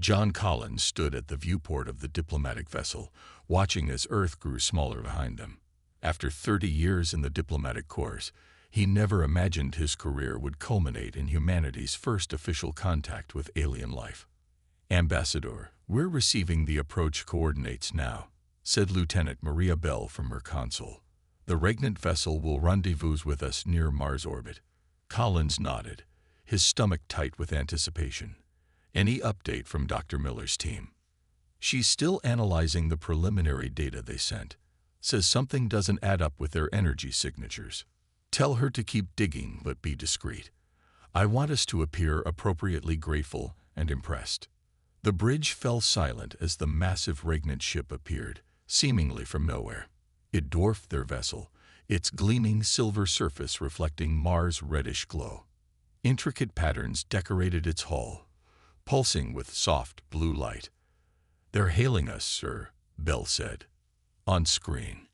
John Collins stood at the viewport of the diplomatic vessel, watching as Earth grew smaller behind them. After 30 years in the diplomatic corps, he never imagined his career would culminate in humanity's first official contact with alien life. "Ambassador, we're receiving the approach coordinates now," said Lieutenant Maria Bell from her console. "The regnant vessel will rendezvous with us near Mars orbit." Collins nodded, his stomach tight with anticipation. "Any update from Dr. Miller's team?" "She's still analyzing the preliminary data they sent. Says something doesn't add up with their energy signatures. Tell her to keep digging but be discreet. I want us to appear appropriately grateful and impressed." The bridge fell silent as the massive regnant ship appeared, seemingly from nowhere. It dwarfed their vessel, its gleaming silver surface reflecting Mars' reddish glow. Intricate patterns decorated its hull, pulsing with soft blue light. "They're hailing us, sir," Bell said. On screen,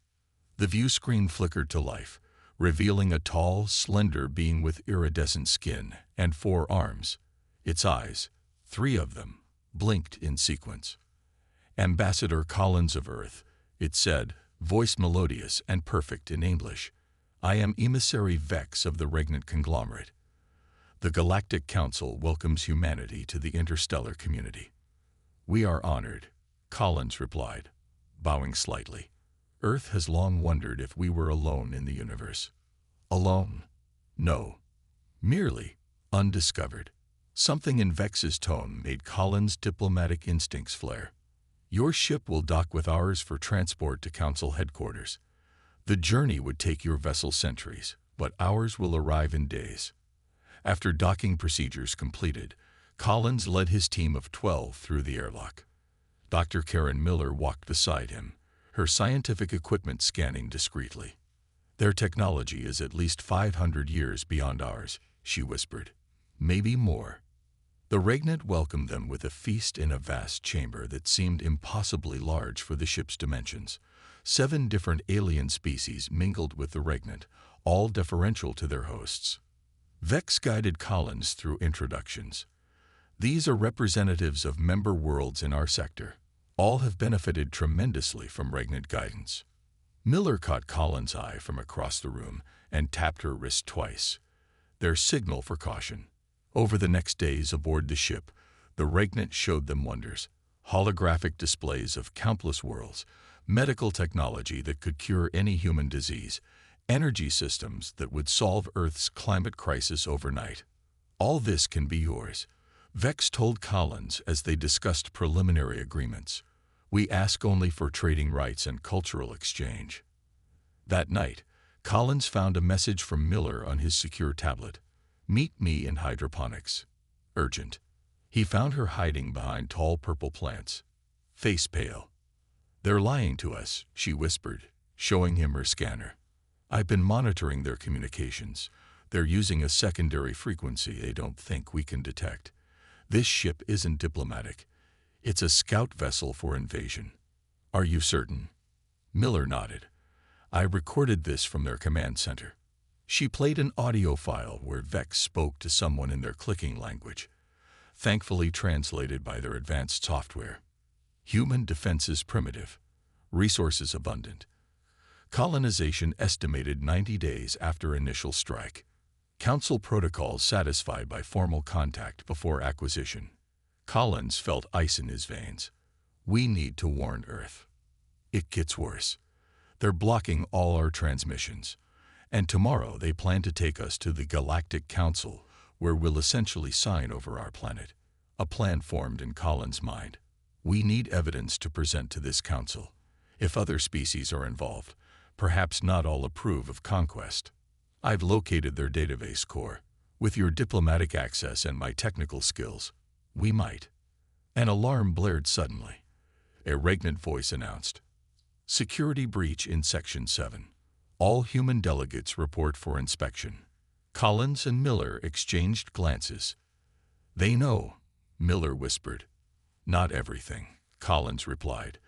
the view screen flickered to life, revealing a tall, slender being with iridescent skin and 4 arms. Its eyes, 3 of them, blinked in sequence. "Ambassador Collins of Earth," it said, voice melodious and perfect in English. "I am emissary Vex of the regnant conglomerate. The Galactic Council welcomes humanity to the interstellar community." "We are honored," Collins replied, bowing slightly. "Earth has long wondered if we were alone in the universe." "Alone? No. Merely undiscovered." Something in Vex's tone made Collins' diplomatic instincts flare. "Your ship will dock with ours for transport to Council headquarters. The journey would take your vessel centuries, but ours will arrive in days." After docking procedures completed, Collins led his team of 12 through the airlock. Dr. Karen Miller walked beside him, her scientific equipment scanning discreetly. "Their technology is at least 500 years beyond ours," she whispered. "Maybe more." The regnant welcomed them with a feast in a vast chamber that seemed impossibly large for the ship's dimensions. 7 different alien species mingled with the regnant, all deferential to their hosts. Vex guided Collins through introductions. "These are representatives of member worlds in our sector. All have benefited tremendously from regnant guidance." Miller caught Collins' eye from across the room and tapped her wrist twice, their signal for caution. Over the next days aboard the ship, the regnant showed them wonders: holographic displays of countless worlds, medical technology that could cure any human disease, energy systems that would solve Earth's climate crisis overnight. "All this can be yours," Vex told Collins as they discussed preliminary agreements. "We ask only for trading rights and cultural exchange." That night, Collins found a message from Miller on his secure tablet. "Meet me in hydroponics. Urgent." He found her hiding behind tall purple plants, face pale. "They're lying to us," she whispered, showing him her scanner. "I've been monitoring their communications. They're using a secondary frequency they don't think we can detect. This ship isn't diplomatic. It's a scout vessel for invasion." "Are you certain?" Miller nodded. "I recorded this from their command center." She played an audio file where Vex spoke to someone in their clicking language, thankfully translated by their advanced software. "Human defenses primitive. Resources abundant. Colonization estimated 90 days after initial strike. Council protocols satisfied by formal contact before acquisition." Collins felt ice in his veins. "We need to warn Earth. It gets worse. They're blocking all our transmissions. And tomorrow they plan to take us to the Galactic Council, where we'll essentially sign over our planet." A plan formed in Collins' mind. "We need evidence to present to this council. If other species are involved, perhaps not all approve of conquest. I've located their database core. With your diplomatic access and my technical skills, we might." An alarm blared suddenly. A regnant voice announced, "Security breach in Section 7. All human delegates report for inspection." Collins and Miller exchanged glances. "They know," Miller whispered. "Not everything," Collins replied,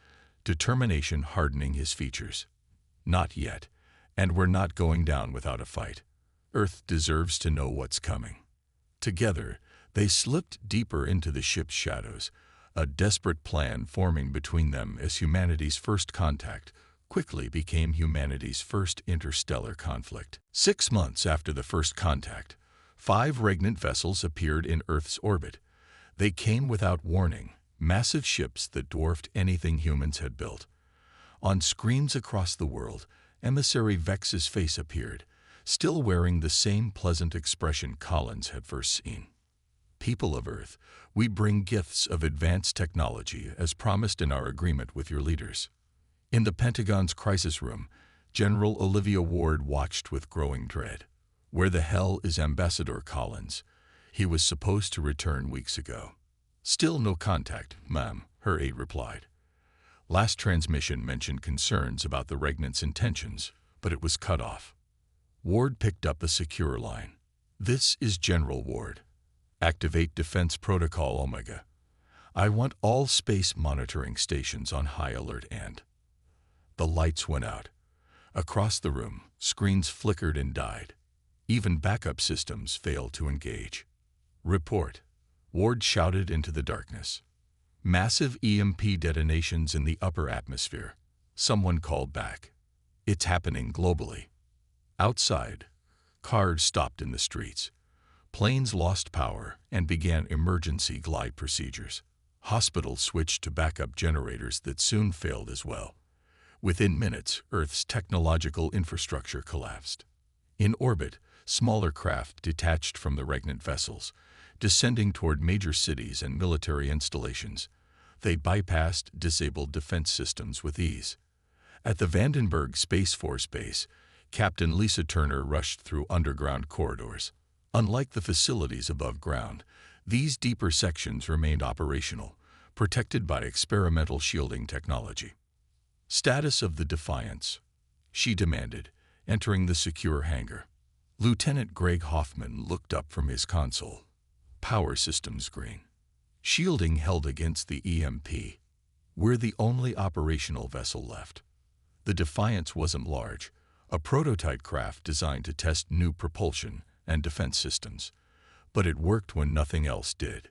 determination hardening his features. "Not yet, and we're not going down without a fight. Earth deserves to know what's coming." Together, they slipped deeper into the ship's shadows, A desperate plan forming between them as humanity's first contact quickly became humanity's first interstellar conflict. 6 months after the first contact, 5 regnant vessels appeared in Earth's orbit. They came without warning, massive ships that dwarfed anything humans had built. On screens across the world, Emissary Vex's face appeared, still wearing the same pleasant expression Collins had first seen. People of Earth, we bring gifts of advanced technology as promised in our agreement with your leaders. In the Pentagon's crisis room, General Olivia Ward watched with growing dread. Where the hell is Ambassador Collins? He was supposed to return weeks ago. Still no contact, ma'am, her aide replied. Last transmission mentioned concerns about the regnant's intentions, but it was cut off. Ward picked up the secure line. This is General Ward. Activate Defense Protocol Omega. I want all space monitoring stations on high alert and... The lights went out. Across the room, screens flickered and died. Even backup systems failed to engage. Report. Ward shouted into the darkness. Massive EMP detonations in the upper atmosphere. Someone called back. It's happening globally. Outside, cars stopped in the streets. Planes lost power and began emergency glide procedures. Hospitals switched to backup generators that soon failed as well. Within minutes, Earth's technological infrastructure collapsed. In orbit, smaller craft detached from the regnant vessels, descending toward major cities and military installations. They bypassed disabled defense systems with ease. At the Vandenberg Space Force Base, Captain Lisa Turner rushed through underground corridors. Unlike the facilities above ground, these deeper sections remained operational, protected by experimental shielding technology. Status of the Defiance, she demanded, entering the secure hangar. Lieutenant Greg Hoffman looked up from his console. Power systems green. Shielding held against the EMP. We're the only operational vessel left. The Defiance wasn't large, a prototype craft designed to test new propulsion and defense systems. But it worked when nothing else did.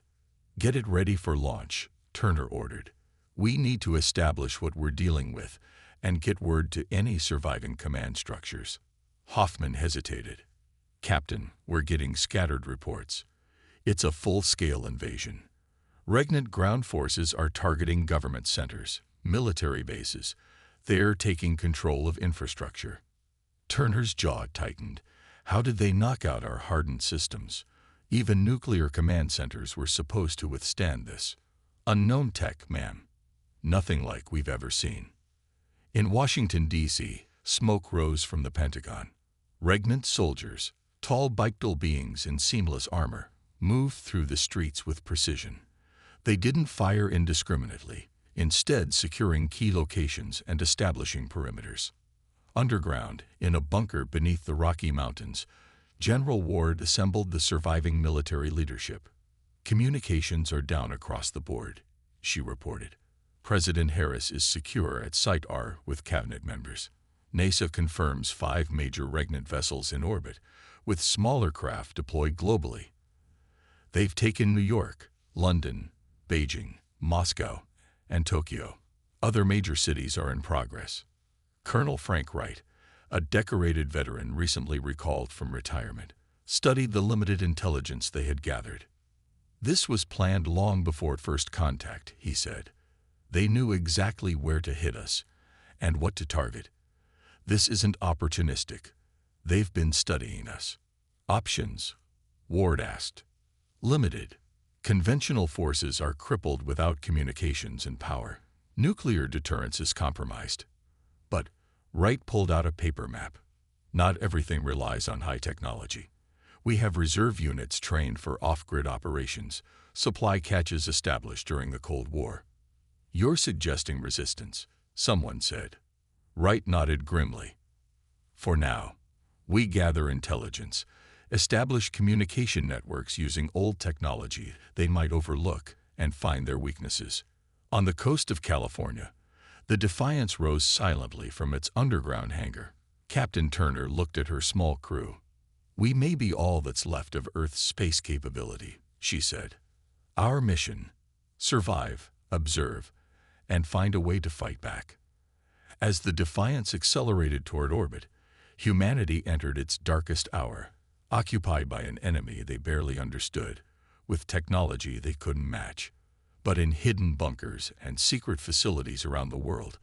Get it ready for launch, Turner ordered. We need to establish what we're dealing with and get word to any surviving command structures. Hoffman hesitated. Captain, we're getting scattered reports. It's a full-scale invasion. Regnant ground forces are targeting government centers, military bases. They're taking control of infrastructure. Turner's jaw tightened. How did they knock out our hardened systems? Even nuclear command centers were supposed to withstand this. Unknown tech, ma'am. Nothing like we've ever seen. In Washington, D.C., smoke rose from the Pentagon. Regnant soldiers, tall bipedal beings in seamless armor, moved through the streets with precision. They didn't fire indiscriminately, instead securing key locations and establishing perimeters. Underground, in a bunker beneath the Rocky Mountains, General Ward assembled the surviving military leadership. Communications are down across the board, she reported. President Harris is secure at Site R with cabinet members. NASA confirms 5 major regnant vessels in orbit, with smaller craft deployed globally. They've taken New York, London, Beijing, Moscow, and Tokyo. Other major cities are in progress. Colonel Frank Wright, a decorated veteran recently recalled from retirement, studied the limited intelligence they had gathered. This was planned long before first contact, he said. They knew exactly where to hit us and what to target. This isn't opportunistic. They've been studying us. Options? Ward asked. Limited. Conventional forces are crippled without communications and power. Nuclear deterrence is compromised. But Wright pulled out a paper map. Not everything relies on high technology. We have reserve units trained for off-grid operations, supply catches established during the Cold War. You're suggesting resistance, someone said. Wright nodded grimly. For now, we gather intelligence, establish communication networks using old technology they might overlook, and find their weaknesses. On the coast of California, the Defiance rose silently from its underground hangar. Captain Turner looked at her small crew. We may be all that's left of Earth's space capability, she said. Our mission, survive observe, and find a way to fight back. As the Defiance accelerated toward orbit, humanity entered its darkest hour, occupied by an enemy they barely understood, with technology they couldn't match. But in hidden bunkers and secret facilities around the world,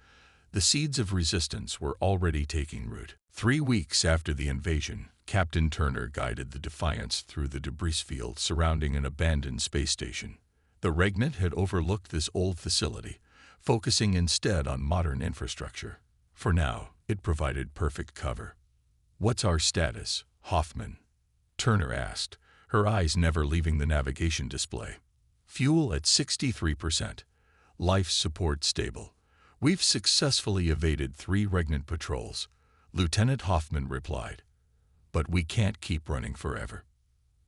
the seeds of resistance were already taking root. 3 weeks after the invasion, Captain Turner guided the Defiance through the debris field surrounding an abandoned space station. The Regnant had overlooked this old facility, focusing instead on modern infrastructure. For now, it provided perfect cover. "What's our status, Hoffman?" Turner asked, her eyes never leaving the navigation display. "Fuel at 63%. Life support stable. We've successfully evaded 3 Regnant patrols," Lieutenant Hoffman replied. "But we can't keep running forever."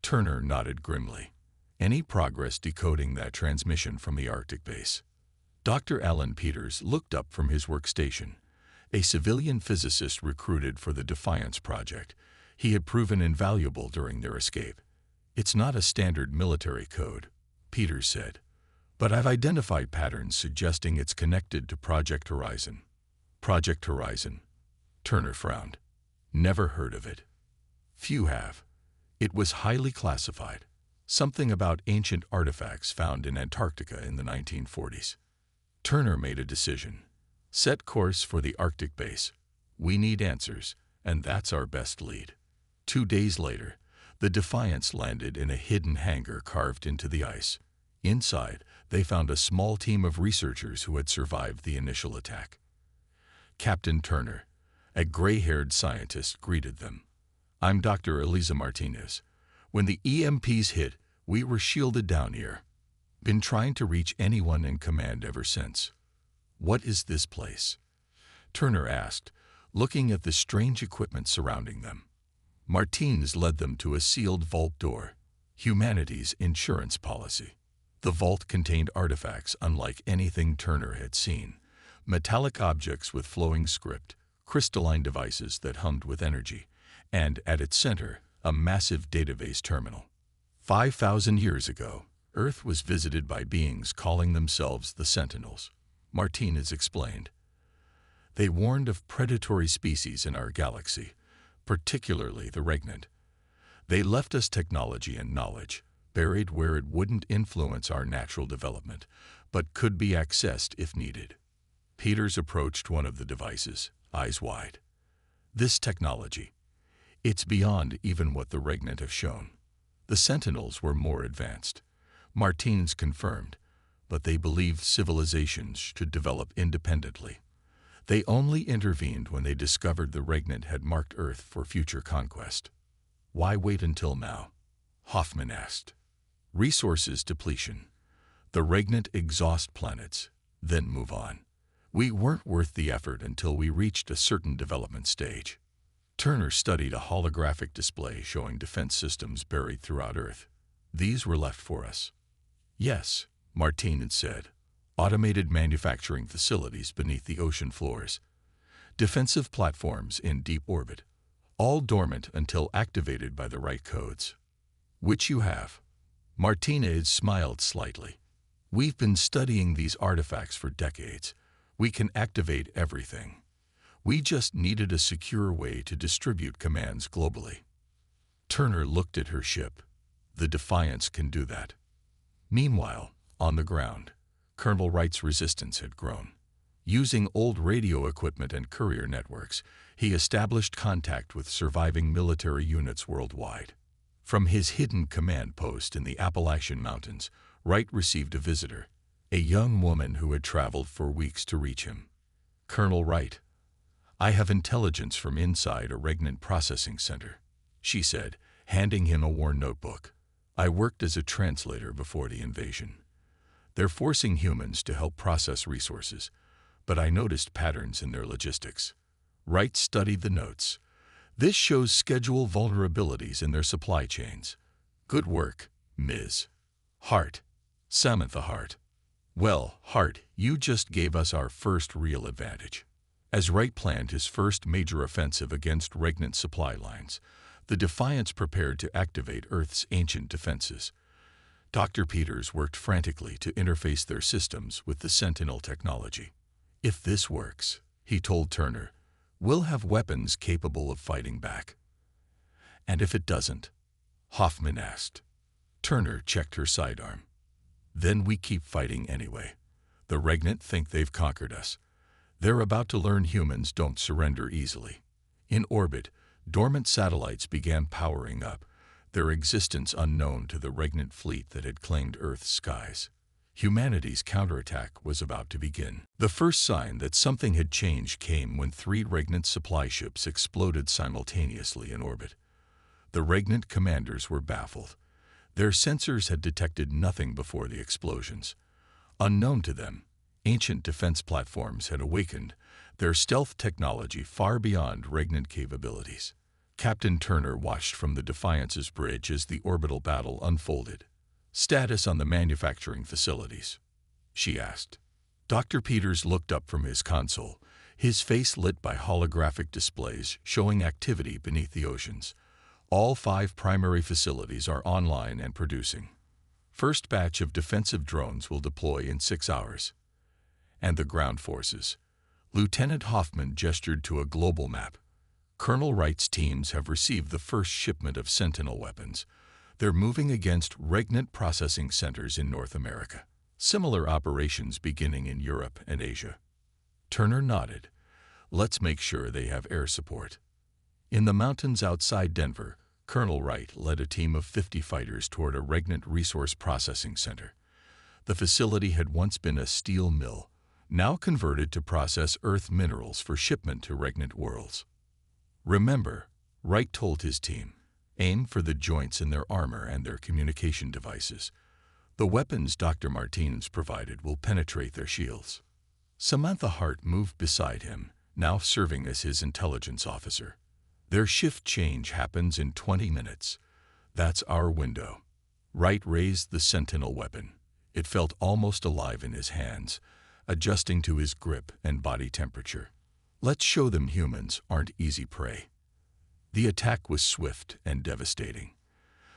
Turner nodded grimly. "Any progress decoding that transmission from the Arctic base?" Dr. Alan Peters looked up from his workstation. A civilian physicist recruited for the Defiance project, he had proven invaluable during their escape. "It's not a standard military code," Peters said, "but I've identified patterns suggesting it's connected to Project Horizon." "Project Horizon?" Turner frowned. "Never heard of it." "Few have. It was highly classified. Something about ancient artifacts found in Antarctica in the 1940s. Turner made a decision. "Set course for the Arctic base. We need answers, and that's our best lead." 2 days later, the Defiance landed in a hidden hangar carved into the ice. Inside, they found a small team of researchers who had survived the initial attack. Captain Turner, a gray-haired scientist, greeted them. "I'm Dr. Eliza Martinez. When the EMPs hit, we were shielded down here. Been trying to reach anyone in command ever since." "What is this place?" Turner asked, looking at the strange equipment surrounding them. Martinez led them to a sealed vault door, humanity's insurance policy. The vault contained artifacts unlike anything Turner had seen, metallic objects with flowing script, crystalline devices that hummed with energy, and at its center, a massive database terminal. 5,000 years ago, Earth was visited by beings calling themselves the Sentinels, Martinez explained. "They warned of predatory species in our galaxy, particularly the Regnant. They left us technology and knowledge, buried where it wouldn't influence our natural development, but could be accessed if needed." Peters approached one of the devices, eyes wide. "This technology, it's beyond even what the Regnant have shown." The Sentinels were more advanced, Martinez confirmed, but they believed civilizations should develop independently. They only intervened when they discovered the Regnant had marked Earth for future conquest. "Why wait until now?" Hoffman asked. "Resources depletion. The Regnant exhaust planets, then move on. We weren't worth the effort until we reached a certain development stage." Turner studied a holographic display showing defense systems buried throughout Earth. "These were left for us." "Yes," Martinez said. "Automated manufacturing facilities beneath the ocean floors. Defensive platforms in deep orbit. All dormant until activated by the right codes." "Which you have." Martinez smiled slightly. "We've been studying these artifacts for decades. We can activate everything. We just needed a secure way to distribute commands globally." Turner looked at her ship. "The Defiance can do that." Meanwhile, on the ground, Colonel Wright's resistance had grown. Using old radio equipment and courier networks, he established contact with surviving military units worldwide. From his hidden command post in the Appalachian Mountains, Wright received a visitor, a young woman who had traveled for weeks to reach him. "Colonel Wright, I have intelligence from inside a Regnant processing center," she said, handing him a worn notebook. "I worked as a translator before the invasion. They're forcing humans to help process resources, but I noticed patterns in their logistics." Wright studied the notes. "This shows schedule vulnerabilities in their supply chains. Good work, Ms. Hart. Samantha Hart. Well, Hart, you just gave us our first real advantage." As Wright planned his first major offensive against Regnant supply lines, the Defiance prepared to activate Earth's ancient defenses. Dr. Peters worked frantically to interface their systems with the Sentinel technology. "If this works," he told Turner, "we'll have weapons capable of fighting back." "And if it doesn't?" Hoffman asked. Turner checked her sidearm. "Then we keep fighting anyway. The Regnant think they've conquered us. They're about to learn humans don't surrender easily." In orbit, dormant satellites began powering up, their existence unknown to the Regnant fleet that had claimed Earth's skies. Humanity's counterattack was about to begin. The first sign that something had changed came when 3 Regnant supply ships exploded simultaneously in orbit. The Regnant commanders were baffled. Their sensors had detected nothing before the explosions. Unknown to them, ancient defense platforms had awakened, their stealth technology far beyond Regnant capabilities. Captain Turner watched from the Defiance's bridge as the orbital battle unfolded. "Status on the manufacturing facilities?" she asked. Dr. Peters looked up from his console, his face lit by holographic displays showing activity beneath the oceans. "All 5 primary facilities are online and producing. First batch of defensive drones will deploy in 6 hours. And the ground forces." Lieutenant Hoffman gestured to a global map. "Colonel Wright's teams have received the first shipment of Sentinel weapons. They're moving against Regnant processing centers in North America. Similar operations beginning in Europe and Asia." Turner nodded. "Let's make sure they have air support." In the mountains outside Denver, Colonel Wright led a team of 50 fighters toward a Regnant resource processing center. The facility had once been a steel mill, now converted to process Earth minerals for shipment to Regnant worlds. "Remember," Wright told his team, "aim for the joints in their armor and their communication devices. The weapons Dr. Martinez provided will penetrate their shields." Samantha Hart moved beside him, now serving as his intelligence officer. "Their shift change happens in 20 minutes. That's our window." Wright raised the Sentinel weapon. It felt almost alive in his hands, adjusting to his grip and body temperature. "Let's show them humans aren't easy prey." The attack was swift and devastating.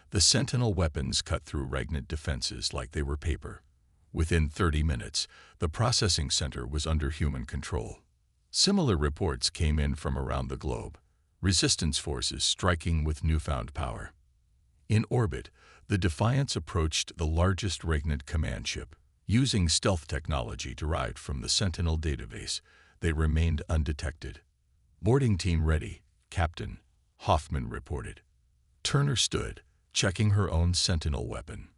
The Sentinel weapons cut through Regnant defenses like they were paper. Within 30 minutes, the processing center was under human control. Similar reports came in from around the globe, resistance forces striking with newfound power. In orbit, the Defiance approached the largest Regnant command ship. Using stealth technology derived from the Sentinel database, they remained undetected. "Boarding team ready, Captain," Hoffman reported. Turner stood, checking her own Sentinel weapon.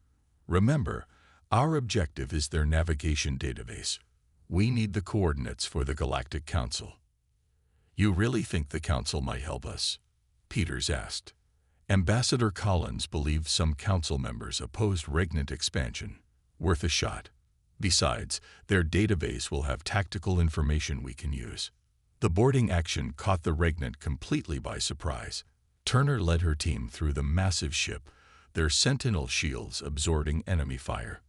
"Remember, our objective is their navigation database. We need the coordinates for the Galactic Council." "You really think the Council might help us?" Peters asked. Ambassador Collins believed some Council members opposed Regnant expansion. "Worth a shot. Besides, their database will have tactical information we can use." The boarding action caught the Regnant completely by surprise. Turner led her team through the massive ship, their Sentinel shields absorbing enemy fire.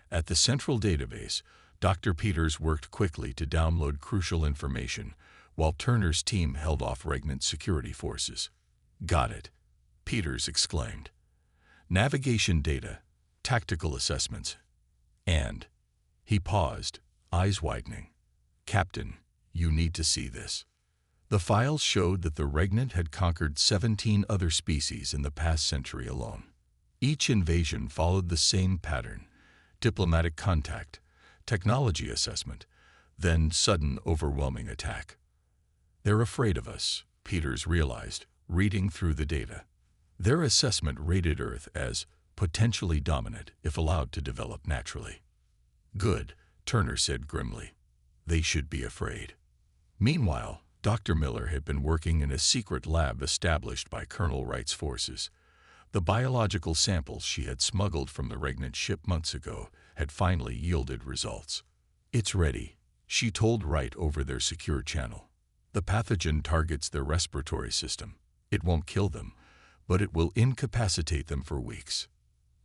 At the central database, Dr. Peters worked quickly to download crucial information, while Turner's team held off Regnant security forces. "Got it," Peters exclaimed. "Navigation data, tactical assessments, and..." He paused, eyes widening. "Captain, you need to see this." The files showed that the Regnant had conquered 17 other species in the past century alone. Each invasion followed the same pattern: diplomatic contact, technology assessment, then sudden overwhelming attack. "They're afraid of us," Peters realized, reading through the data. Their assessment rated Earth as potentially dominant if allowed to develop naturally. "Good," Turner said grimly. "They should be afraid." Meanwhile, Dr. Miller had been working in a secret lab established by Colonel Wright's forces. The biological samples she had smuggled from the Regnant ship months ago had finally yielded results. "It's ready," she told Wright over their secure channel. "The pathogen targets their respiratory system. It won't kill them, but it will incapacitate them for weeks."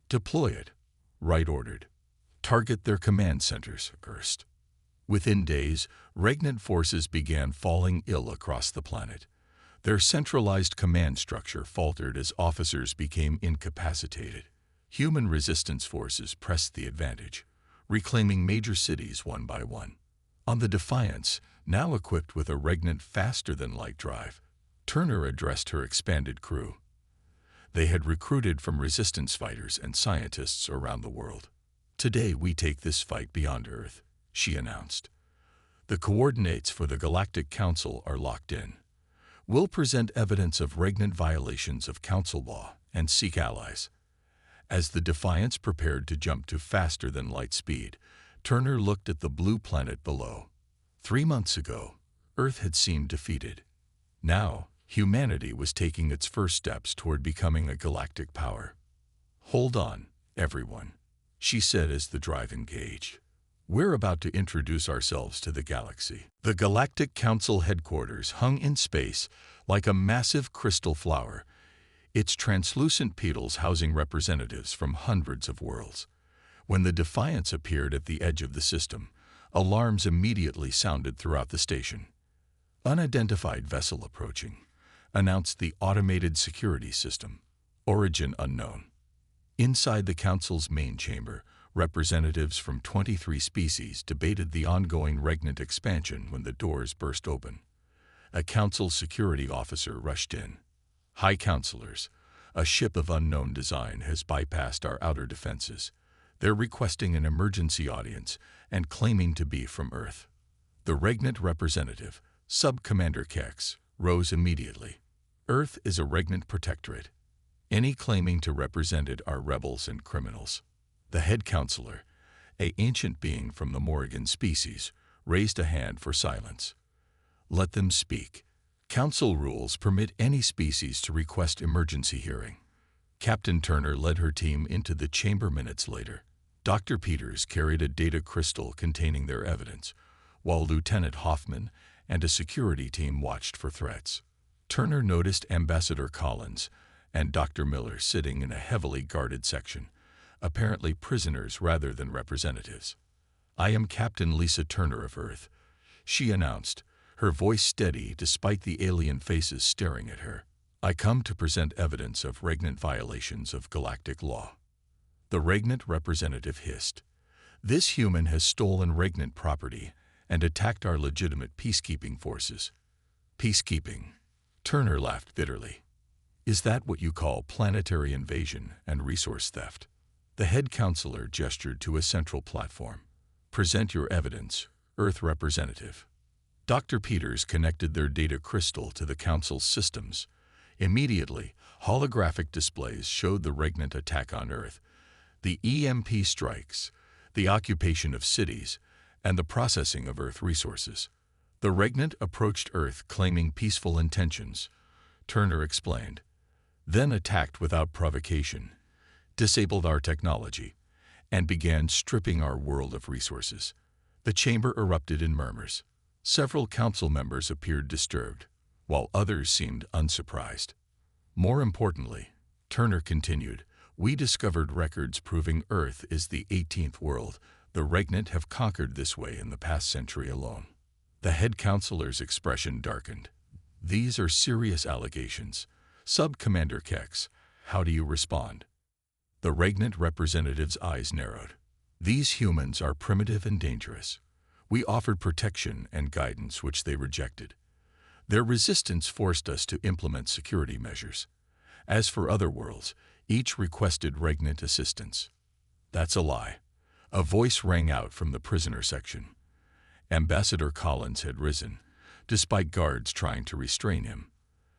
"Deploy it," Wright ordered. "Target their command centers first." Within days, Regnant forces began falling ill across the planet. Their centralized command structure faltered as officers became incapacitated. Human resistance forces pressed the advantage, reclaiming major cities one by one. On the Defiance, now equipped with a regnant faster-than-light drive, Turner addressed her expanded crew. They had recruited from resistance fighters and scientists around the world. "Today we take this fight beyond Earth," she announced. "The coordinates for the Galactic Council are locked in. We'll present evidence of regnant violations of Council law and seek allies." As the Defiance prepared to jump to faster-than-light speed, Turner looked at the blue planet below. 3 months ago, Earth had seemed defeated. Now, humanity was taking its first steps toward becoming a galactic power. "Hold on, everyone," she said as the drive engaged. "We're about to introduce ourselves to the galaxy." The Galactic Council headquarters hung in space like a massive crystal flower, its translucent petals housing representatives from hundreds of worlds. When the Defiance appeared at the edge of the system, alarms immediately sounded throughout the station. "Unidentified vessel approaching," announced the automated security system. "Origin unknown." Inside the Council's main chamber, representatives from 23 species debated the ongoing regnant expansion when the doors burst open. A Council security officer rushed in. "High Councilors, a ship of unknown design has bypassed our outer defenses. They're requesting an emergency audience and claiming to be from Earth." The regnant representative, Sub-Commander Kex, rose immediately. "Earth is a regnant protectorate. Any claiming to represent it are rebels and criminals." The head counselor, an ancient being from the Morrigan species, raised a hand for silence. "Let them speak. Council rules permit any species to request emergency hearing." Captain Turner led her team into the chamber minutes later. Dr. Peters carried a data crystal containing their evidence, while Lieutenant Hoffman and a security team watched for threats. Turner noticed Ambassador Collins and Dr. Miller sitting in a heavily guarded section, apparently prisoners rather than representatives. "I am Captain Lisa Turner of Earth," she announced, her voice steady despite the alien faces staring at her. "I come to present evidence of regnant violations of galactic law." The regnant representative hissed. "This human has stolen regnant property and attacked our legitimate peacekeeping forces." "Peacekeeping?" Turner laughed bitterly. "Is that what you call planetary invasion and resource theft?" The head counselor gestured to a central platform. "Present your evidence, Earth representative." Dr. Peters connected their data crystal to the Council's systems. Immediately, holographic displays showed the regnant attack on Earth, the EMP strikes, the occupation of cities, and the processing of Earth resources. "The regnant approached Earth claiming peaceful intentions," Turner explained, "then attacked without provocation, disabled our technology, and began stripping our world of resources." The chamber erupted in murmurs. Several council members appeared disturbed, while others seemed unsurprised. "More importantly," Turner continued, "we discovered records proving Earth is the 18th world. The regnant have conquered this way in the past century alone." The head counselor's expression darkened. "These are serious allegations. Sub-Commander Kex, how do you respond?" The regnant representative's eyes narrowed. "These humans are primitive and dangerous. We offered protection and guidance which they rejected. Their resistance forced us to implement security measures. As for other worlds, each requested regnant assistance." "That's a lie." A voice rang out from the prisoner section. Ambassador Collins had risen, despite guards trying to restrain him.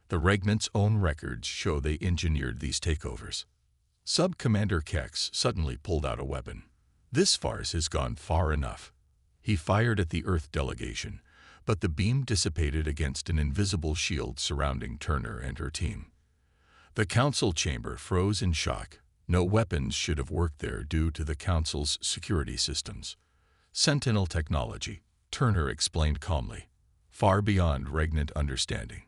"The regnant's own records show they engineered these takeovers." Sub-Commander Kex suddenly pulled out a weapon. "This farce has gone far enough." He fired at the Earth delegation, but the beam dissipated against an invisible shield surrounding Turner and her team. The Council chamber froze in shock. No weapons should have worked there due to the Council's security systems. "Sentinel technology," Turner explained calmly, "far beyond regnant understanding."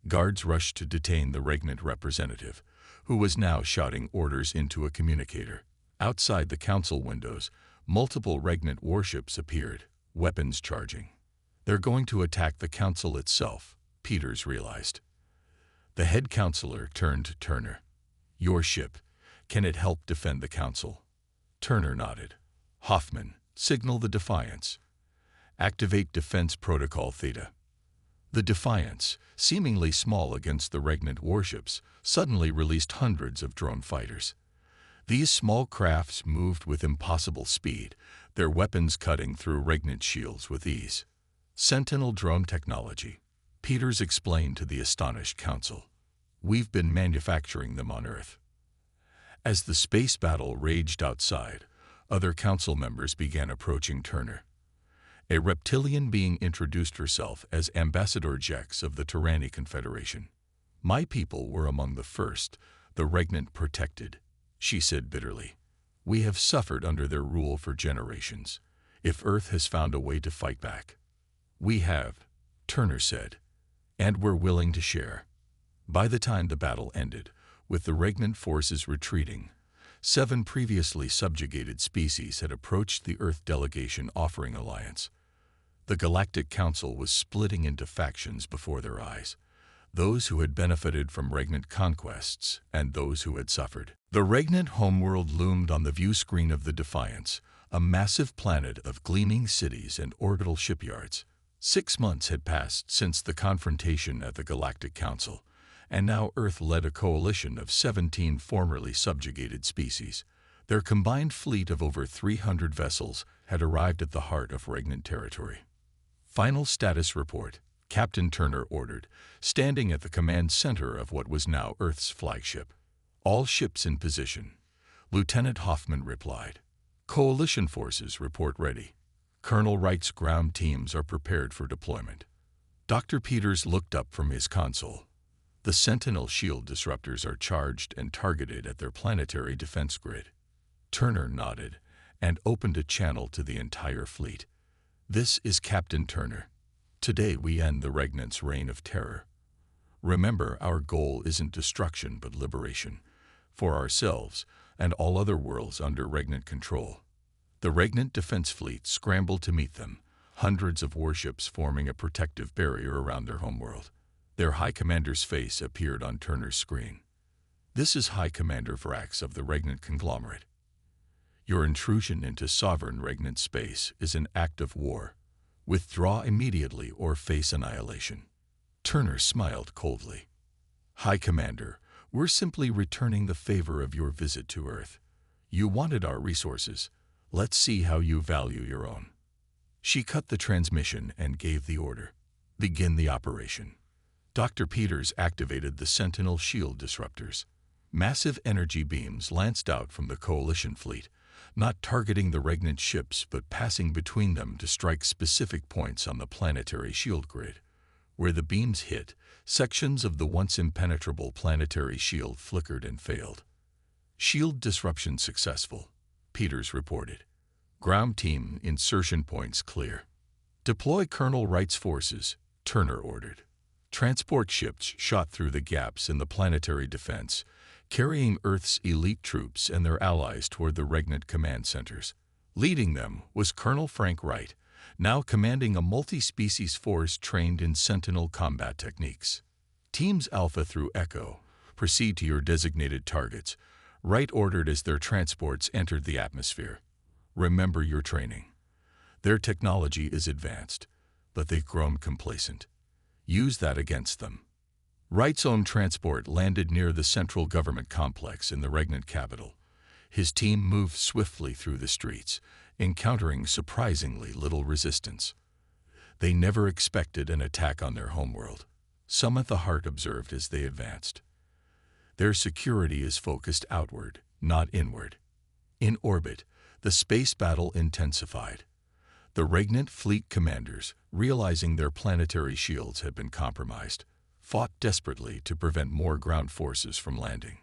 Guards rushed to detain the regnant representative, who was now shouting orders into a communicator. Outside the Council windows, multiple regnant warships appeared, weapons charging. "They're going to attack the Council itself," Peters realized. The head counselor turned to Turner. "Your ship, Can it help defend the Council? Turner nodded. Hoffman, signal the Defiance. Activate Defense Protocol Theta. The Defiance, seemingly small against the regnant warships, suddenly released hundreds of drone fighters. These small crafts moved with impossible speed, their weapons cutting through regnant shields with ease. Sentinel drone technology, Peters explained to the astonished Council. We've been manufacturing them on Earth. As the space battle raged outside, other Council members began approaching Turner. A reptilian being introduced herself as Ambassador Jex of the Tyranny Confederation. My people were among the first, the regnant protected, she said bitterly. We have suffered under their rule for generations. If Earth has found a way to fight back. We have, Turner said, and we're willing to share. By the time the battle ended, with the regnant forces retreating, 7 previously subjugated species had approached the Earth delegation offering alliance. The Galactic Council was splitting into factions before their eyes, those who had benefited from regnant conquests and those who had suffered. The regnant homeworld loomed on the view screen of the Defiance, a massive planet of gleaming cities and orbital shipyards. 6 months had passed since the confrontation at the Galactic Council, and now Earth led a coalition of 17 formerly subjugated species. Their combined fleet of over 300 vessels had arrived at the heart of regnant territory. Final status report, Captain Turner ordered, standing at the command center of what was now Earth's flagship. All ships in position. Lieutenant Hoffman replied. Coalition forces report ready. Colonel Wright's ground teams are prepared for deployment. Dr. Peters looked up from his console. The Sentinel shield disruptors are charged and targeted at their planetary defense grid. Turner nodded and opened a channel to the entire fleet. This is Captain Turner. Today we end the Regnant's reign of terror. Remember, our goal isn't destruction but liberation, for ourselves and all other worlds under Regnant control. The Regnant Defense Fleet scrambled to meet them, hundreds of warships forming a protective barrier around their homeworld. Their High Commander's face appeared on Turner's screen. This is High Commander Vrax of the Regnant Conglomerate. Your intrusion into sovereign Regnant space is an act of war. Withdraw immediately or face annihilation. Turner smiled coldly. High Commander, we're simply returning the favor of your visit to Earth. You wanted our resources. Let's see how you value your own. She cut the transmission and gave the order. Begin the operation. Dr. Peters activated the Sentinel shield disruptors. Massive energy beams lanced out from the Coalition fleet, not targeting the regnant ships but passing between them to strike specific points on the planetary shield grid. Where the beams hit, sections of the once impenetrable planetary shield flickered and failed. Shield disruption successful, Peters reported. Ground team insertion points clear. Deploy Colonel Wright's forces, Turner ordered. Transport ships shot through the gaps in the planetary defense, carrying Earth's elite troops and their allies toward the regnant command centers. Leading them was Colonel Frank Wright, now commanding a multi-species force trained in Sentinel combat techniques. Teams Alpha through Echo, proceed to your designated targets, Wright ordered as their transports entered the atmosphere. Remember your training. Their technology is advanced, but they've grown complacent. Use that against them. Wright's own transport landed near the central government complex in the regnant capital. His team moved swiftly through the streets, encountering surprisingly little resistance. They never expected an attack on their homeworld. Some at the heart observed as they advanced. Their security is focused outward, not inward. In orbit, the space battle intensified. The regnant fleet commanders, realizing their planetary shields had been compromised, fought desperately to prevent more ground forces from landing.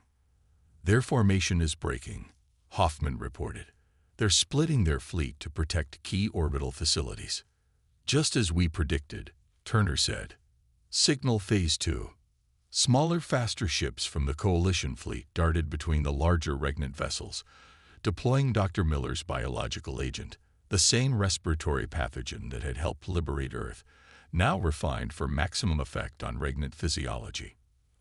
Their formation is breaking, Hoffman reported. They're splitting their fleet to protect key orbital facilities. Just as we predicted, Turner said. Signal Phase 2. Smaller, faster ships from the Coalition fleet darted between the larger regnant vessels, deploying Dr. Miller's biological agent, the same respiratory pathogen that had helped liberate Earth, now refined for maximum effect on regnant physiology.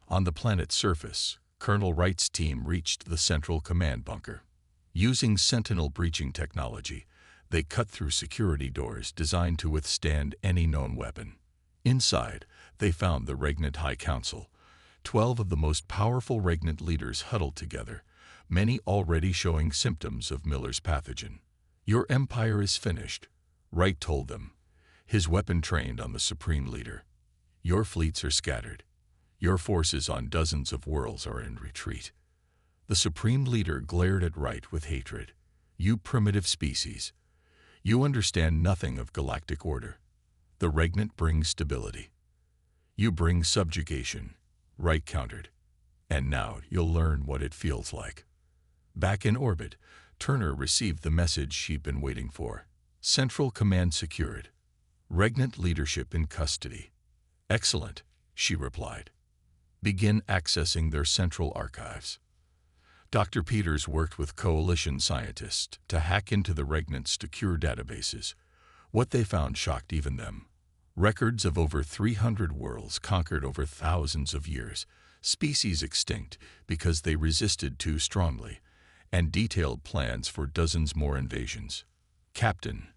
On the planet's surface, Colonel Wright's team reached the central command bunker. Using Sentinel breaching technology, they cut through security doors designed to withstand any known weapon. Inside, they found the Regnant High Council, 12 of the most powerful Regnant leaders huddled together, many already showing symptoms of Miller's pathogen. "Your empire is finished," Wright told them, his weapon trained on the Supreme Leader. "Your fleets are scattered. Your forces on dozens of worlds are in retreat." The Supreme Leader glared at Wright with hatred. "You primitive species. You understand nothing of galactic order. The Regnant brings stability. You bring subjugation," Wright countered. "And now you'll learn what it feels like." Back in orbit, Turner received the message she'd been waiting for. Central command secured. Regnant leadership in custody. "Excellent," she replied. "Begin accessing their central archives." Dr. Peters worked with coalition scientists to hack into the Regnant's secure databases. What they found shocked even them. Records of over 300 worlds conquered over thousands of years, species extinct because they resisted too strongly, and detailed plans for dozens more invasions. "Captain,"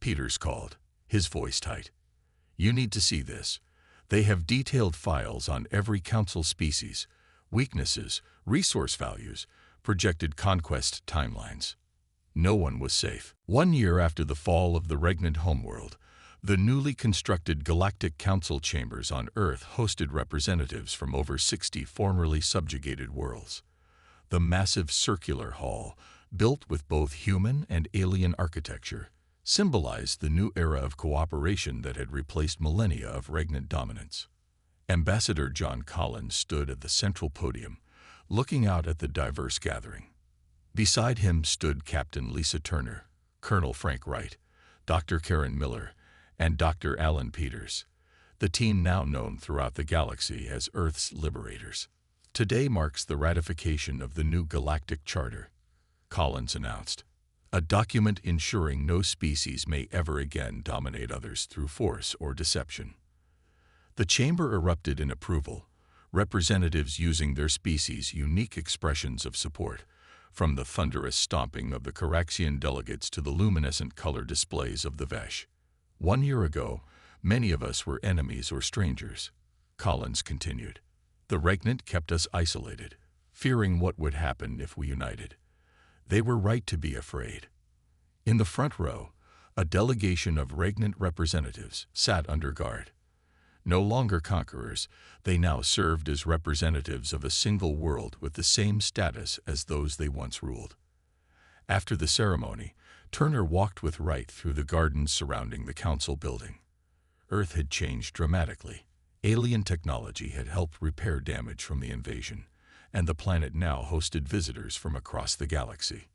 Peters called, his voice tight, "you need to see this. They have detailed files on every council species, weaknesses, resource values, projected conquest timelines." No one was safe. 1 year after the fall of the Regnant homeworld, the newly constructed Galactic Council chambers on Earth hosted representatives from over 60 formerly subjugated worlds. The massive circular hall, built with both human and alien architecture, symbolized the new era of cooperation that had replaced millennia of Regnant dominance. Ambassador John Collins stood at the central podium, looking out at the diverse gathering. Beside him stood Captain Lisa Turner, Colonel Frank Wright, Dr. Karen Miller, and Dr. Alan Peters, the team now known throughout the galaxy as Earth's Liberators. "Today marks the ratification of the new Galactic Charter," Collins announced, "a document ensuring no species may ever again dominate others through force or deception." The chamber erupted in approval, representatives using their species' unique expressions of support, from the thunderous stomping of the Caraxian delegates to the luminescent color displays of the Vesh. 1 year ago, many of us were enemies or strangers," Collins continued. "The Regnant kept us isolated, fearing what would happen if we united. They were right to be afraid." In the front row, a delegation of Regnant representatives sat under guard. No longer conquerors, they now served as representatives of a single world with the same status as those they once ruled. After the ceremony, Turner walked with Wright through the gardens surrounding the council building. Earth had changed dramatically. Alien technology had helped repair damage from the invasion, and the planet now hosted visitors from across the galaxy.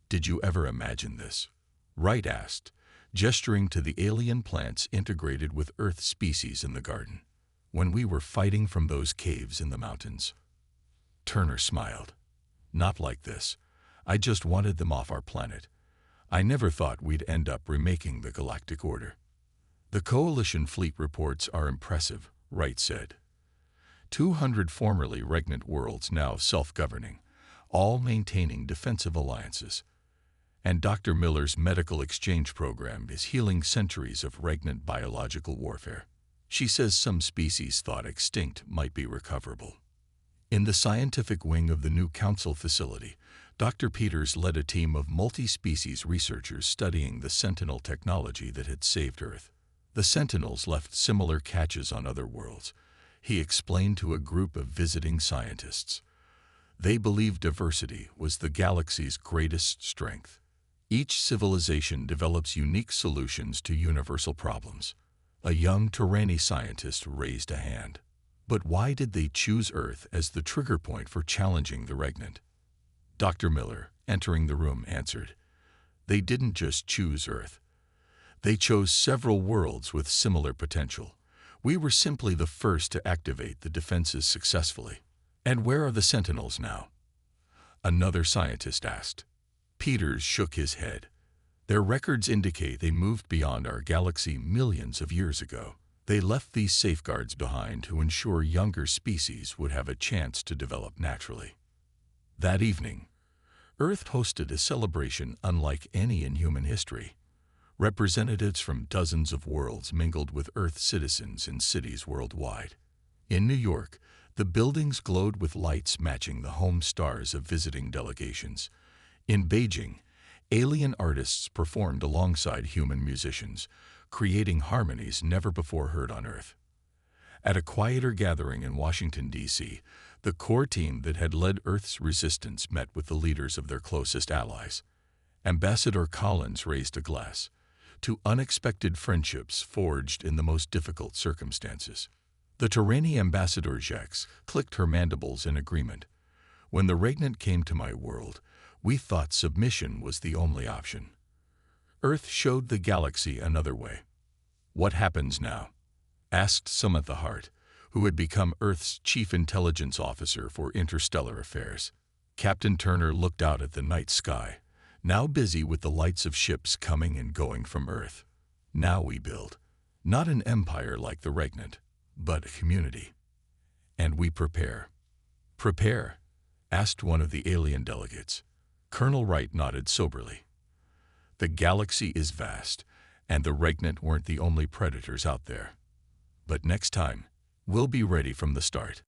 "Did you ever imagine this?" Wright asked, gesturing to the alien plants integrated with Earth species in the garden. "When we were fighting from those caves in the mountains?" Turner smiled. "Not like this. I just wanted them off our planet. I never thought we'd end up remaking the galactic order." "The Coalition fleet reports are impressive," Wright said. 200 formerly Regnant worlds now self-governing, all maintaining defensive alliances. And Dr. Miller's medical exchange program is healing centuries of Regnant biological warfare. She says some species thought extinct might be recoverable. In the scientific wing of the new council facility, Dr. Peters led a team of multi-species researchers studying the Sentinel technology that had saved Earth. The Sentinels left similar catches on other worlds, he explained to a group of visiting scientists. They believed diversity was the galaxy's greatest strength. Each civilization develops unique solutions to universal problems. A young Terrani scientist raised a hand. But why did they choose Earth as the trigger point for challenging the Regnant? Dr. Miller, entering the room, answered, "They didn't just choose Earth. They chose several worlds with similar potential. We were simply the first to activate the defenses successfully." "And where are the Sentinels now?" another scientist asked. Peters shook his head. "Their records indicate they moved beyond our galaxy millions of years ago. They left these safeguards behind to ensure younger species would have a chance to develop naturally. That evening, Earth hosted a celebration unlike any in human history. Representatives from dozens of worlds mingled with Earth citizens in cities worldwide. In New York, the buildings glowed with lights matching the home stars of visiting delegations. In Beijing, alien artists performed alongside human musicians, creating harmonies never before heard on Earth. At a quieter gathering in Washington, D.C., the core team that had led Earth's resistance met with the leaders of their closest allies. Ambassador Collins raised a glass to unexpected friendships forged in the most difficult circumstances. The Terrani Ambassador Jex clicked her mandibles in agreement. When the regnant came to my world, we thought submission was the only option. Earth showed the galaxy another way. What happens now? Asked Samantha Hart, who had become Earth's chief intelligence officer for interstellar affairs. Captain Turner looked out at the night sky, now busy with the lights of ships coming and going from Earth. Now we build, not an empire like the regnant, but a community. And we prepare. Prepare? Asked one of the alien delegates. Colonel Wright nodded soberly. The galaxy is vast, and the regnant weren't the only predators out there. But next time, we'll be ready from the start.